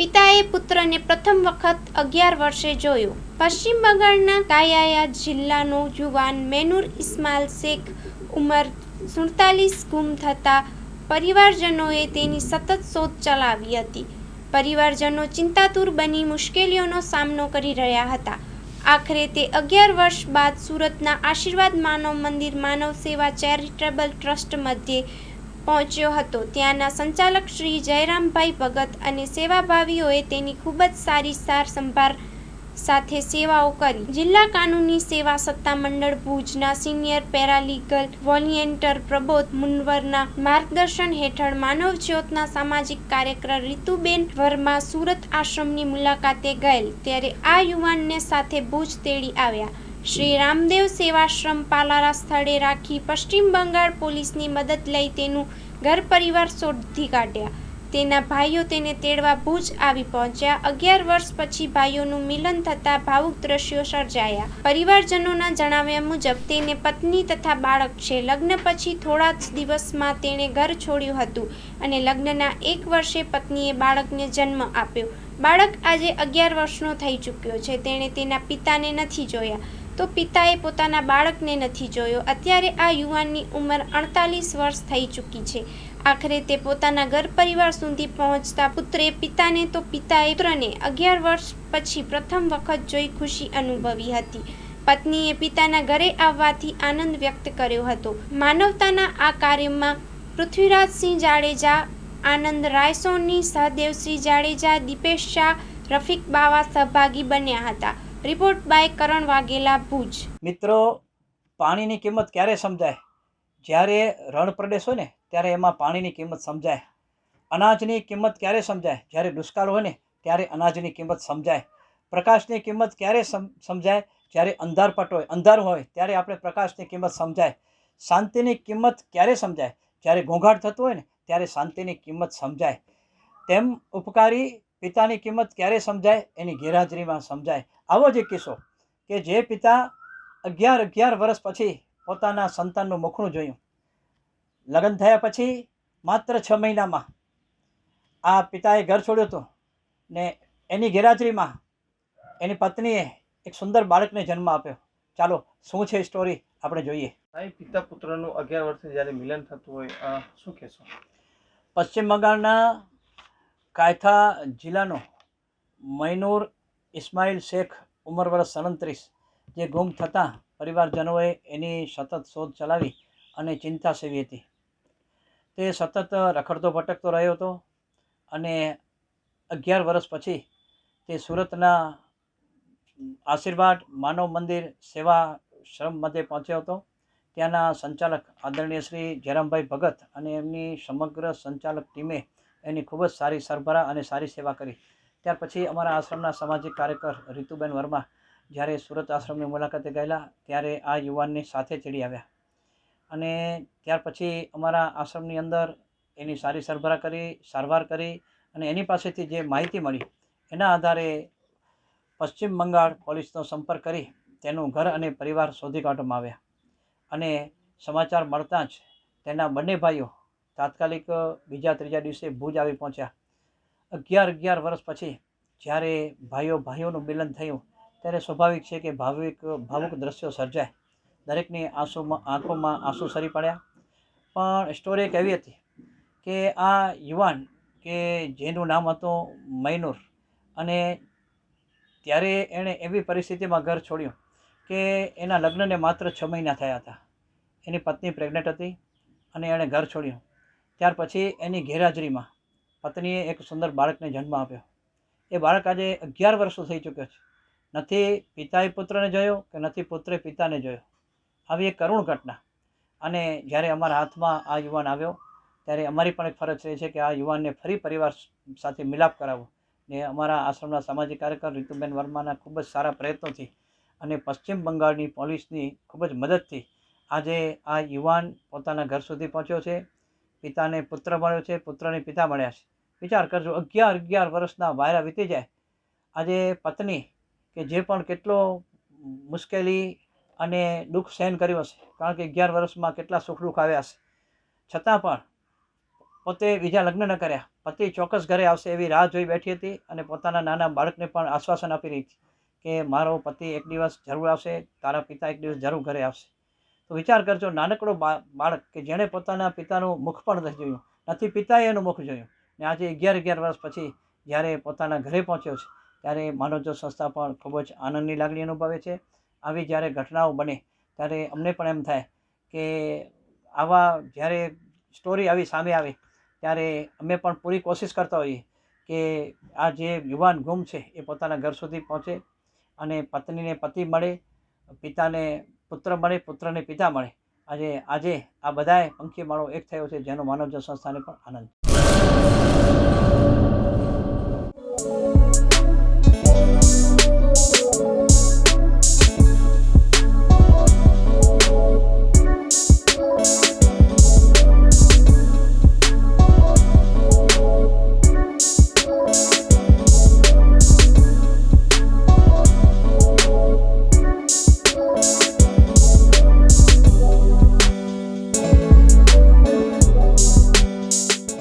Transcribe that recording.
પિતાએ પુત્રને પ્રથમ વખત 11 વર્ષે જોયો. પશ્ચિમ બંગાળના કાયાયા જિલ્લાનો યુવાન મૈનુર ઇસ્માઇલ શેખ ઉંમર 47 ગુમ થતા પરિવારજનોએ તેની સતત શોધ ચલાવી હતી. પરિવારજનો ચિંતાતુર બની મુશ્કેલીઓનો સામનો કરી રહ્યા હતા. આખરે તે 11 વર્ષ બાદ સુરતના આશીર્વાદ માનવ મંદિર માનવ સેવા ચેરિટેબલ ટ્રસ્ટ મધ્યે પહોંચ્યો હતો. ત્યાંના સંચાલક શ્રી જયરામભાઈ ભગત અને સેવાભાવીઓએ તેની ખૂબ જ સારી સાર સંભાળ સાથે સેવાઓ કરી. જિલ્લા કાનૂની સેવા સત્તામંડળ ભુજના સિનિયર પેરાલીગલ વોલિયન્ટર પ્રબોધ મુનવરના માર્ગદર્શન હેઠળ માનવ જ્યોતના સામાજિક કાર્યકર રીતુબેન વર્મા સુરત આશ્રમની મુલાકાતે ગયેલ ત્યારે આ યુવાનને સાથે ભુજ તેડી આવ્યા. શ્રી રામદેવ સેવાશ્રમ પાલારા સ્થળે રાખી પશ્ચિમ બંગાળ પોલીસની મદદ લઈ તેનું ઘર પરિવાર શોધી કાઢ્યા. તેના ભાઈઓ તેને તેડવા ભુજ આવી પહોંચ્યા. 11 વર્ષ પછી ભાઈઓનું મિલન થતાં ભાવુક દ્રશ્યો સર્જાયા. પરિવારજનોના જણાવ્યા મુજબ તેને પત્ની તથા બાળક છે. લગ્ન પછી થોડા જ દિવસમાં તેણે ઘર છોડ્યું હતું અને લગ્નના 1 વર્ષે પત્નીએ બાળકને જન્મ આપ્યો. બાળક આજે 11 વર્ષનો થઈ ચૂક્યો છે. તેણે તેના પિતાને નથી જોયા તો પિતાએ પોતાના બાળકને નથી જોયો. અત્યારે આ યુવાનની ઉંમર 48 વર્ષ થઈ ચૂકી છે. આખરે તે પોતાના ઘર પરિવાર સુધી પહોંચતા પુત્રે પિતાને તો પિતાએ પુત્રને 11 વર્ષ પછી પ્રથમ વખત જોઈ ખુશી અનુભવી હતી. પત્નીએ પિતાના ઘરે આવવાથી આનંદ વ્યક્ત કર્યો હતો. માનવતાના આ કાર્યમાં પૃથ્વીરાજસિંહ જાડેજા, આનંદ રાયસોની, સહદેવસિંહ જાડેજા, દીપેશ શાહ, રફીક બાવા સહભાગી બન્યા હતા. રિપોર્ટ બાય કરણ વાઘેલા, ભુજ. મિત્રો, પાણીની કિંમત ક્યારે સમજાય? જ્યારે રણ પ્રદેશ હોય ને ત્યારે એમાં પાણીની કિંમત સમજાય. અનાજની કિંમત ક્યારે સમજાય? જ્યારે દુષ્કાળ હોય ને ત્યારે અનાજની કિંમત સમજાય. પ્રકાશની કિંમત ક્યારે સમજાય? જ્યારે અંધારપટ હોય, અંધારું હોય ત્યારે આપણે પ્રકાશની કિંમત સમજાય. શાંતિની કિંમત ક્યારે સમજાય? જ્યારે ઘોંઘાટ થતું હોય ને ત્યારે શાંતિની કિંમત સમજાય. તેમ ઉપકારી પિતાની કિંમત ક્યારે સમજાય? એની ગેરહાજરીમાં સમજાય. આવો જ એક કિસ્સો કે જે પિતા 11 વર્ષ પછી પોતાના સંતાનનું મુખડું જોયું. લગ્ન થયા પછી માત્ર 6 મહિનામાં આ પિતાએ ઘર છોડ્યું હતું ને એની ગેરહાજરીમાં એની પત્નીએ એક સુંદર બાળકને જન્મ આપ્યો. ચાલો શું છે સ્ટોરી આપણે જોઈએ. પિતા પુત્રનું 11 વર્ષે જ્યારે મિલન થતું હોય, શું કહેશો? પશ્ચિમ બંગાળના કાયથા જિલ્લાનો મૈનુર ઇસ્માઇલ શેખ ઉંમર વર્ષ 37 જે ગુમ થતાં પરિવારજનોએ એની સતત શોધ ચલાવી અને ચિંતા સેવી હતી. તે સતત રખડતો ભટકતો રહ્યો હતો અને 11 વર્ષ પછી તે સુરતના આશીર્વાદ માનવ મંદિર સેવા શ્રમ મધ્યે પહોંચ્યો હતો. ત્યાંના સંચાલક આદરણીય શ્રી જયરામભાઈ ભગત અને એમની સમગ્ર સંચાલક ટીમે એની ખૂબ જ સારી સરભરા અને સારી સેવા કરી. ત્યાર પછી અમારા આશ્રમના સામાજિક કાર્યકર રીતુબેન વર્મા જ્યારે સુરત આશ્રમની મુલાકાતે ગયેલા ત્યારે આ યુવાનની સાથે ચડી આવ્યા અને ત્યાર પછી અમારા આશ્રમની અંદર એની સારી સરભરા કરી, સારવાર કરી અને એની પાસેથી જે માહિતી મળી એના આધારે પશ્ચિમ બંગાળ પોલીસનો સંપર્ક કરી તેનું ઘર અને પરિવાર શોધી કાઢવામાં આવ્યા અને સમાચાર મળતાં જ તેના બંને ભાઈઓ તાત્કાલિક બીજા ત્રીજા દિવસે ભુજ આવી પહોંચ્યા. 11 વર્ષ પછી જ્યારે ભાઈઓનું મિલન થયું ત્યારે સ્વાભાવિક છે કે ભાવુક દ્રશ્યો સર્જાય. દરેકની આંખોમાં આંસુ સરી પડ્યા. પણ સ્ટોરી એક એવી હતી કે આ યુવાન કે જેનું નામ હતું મૈનુર અને ત્યારે એણે એવી પરિસ્થિતિમાં ઘર છોડ્યું કે એના લગ્નને માત્ર 6 મહિના થયા હતા. એની પત્ની પ્રેગ્નન્ટ હતી અને એણે ઘર છોડ્યું. ત્યાર પછી એની ગેરહાજરીમાં પત્નીએ એક સુંદર બાળકને જન્મ આપ્યો. એ બાળક આજે 11 વર્ષનો થઈ ચૂક્યો છે. નથી પિતાએ પુત્રને જોયો કે નથી પુત્રે પિતાને જોયો. આવી એક કરુણ ઘટના. અને જ્યારે અમારા હાથમાં આ યુવાન આવ્યો ત્યારે અમારી પણ એક ફરજ રહે છે કે આ યુવાનને ફરી પરિવાર સાથે મિલાપ કરાવવો. ને અમારા આશ્રમના સામાજિક કાર્યકર રીતુબેન વર્માના ખૂબ જ સારા પ્રયત્નોથી અને પશ્ચિમ બંગાળની પોલીસની ખૂબ જ મદદથી આજે આ યુવાન પોતાના ઘર સુધી પહોંચ્યો છે. પિતાને પુત્ર મળ્યો છે, પુત્રને પિતા મળ્યા છે. વિચાર કરજો, 11 વર્ષના વાયરા વીતી જાય. આજે પત્ની કે જે પણ કેટલો મુશ્કેલી અને દુઃખ સહન કર્યું હશે, કારણ કે 11 વર્ષમાં કેટલા સુખ દુઃખ આવ્યા હશે, છતાં પણ પોતે બીજા લગ્ન ન કર્યા, પતિ ચોક્કસ ઘરે આવશે એવી રાહ જોઈ બેઠી હતી અને પોતાના નાના બાળકને પણ આશ્વાસન આપી રહી હતી કે મારો પતિ એક દિવસ જરૂર આવશે, તારા પિતા એક દિવસ જરૂર ઘરે આવશે. તો વિચાર કરજો, નાનકડો બાળક કે જેણે પોતાના પિતાનું મુખ પણ નથી જોયું, નથી પિતાએ એનું મુખ જોયું, ને આજે 11 વર્ષ પછી જ્યારે પોતાના ઘરે પહોંચ્યો છે ત્યારે માનવજ્યોત સંસ્થા પણ ખૂબ જ આનંદની લાગણી અનુભવે છે. આવી જ્યારે ઘટનાઓ બને ત્યારે અમને પણ એમ થાય કે આવા જ્યારે સ્ટોરી આવી સામે આવે ત્યારે અમે પણ પૂરી કોશિશ કરતા હોઈએ કે આ જે યુવાન ગુમ છે એ પોતાના ઘર સુધી પહોંચે અને પત્નીને પતિ મળે, પિતાને પુત્ર મળે, પુત્રને પિતા મળે. આજે આ બધાએ પંખી માળો એક થયો છે જેનો માનવજ્યોત સંસ્થાને પણ આનંદ છે.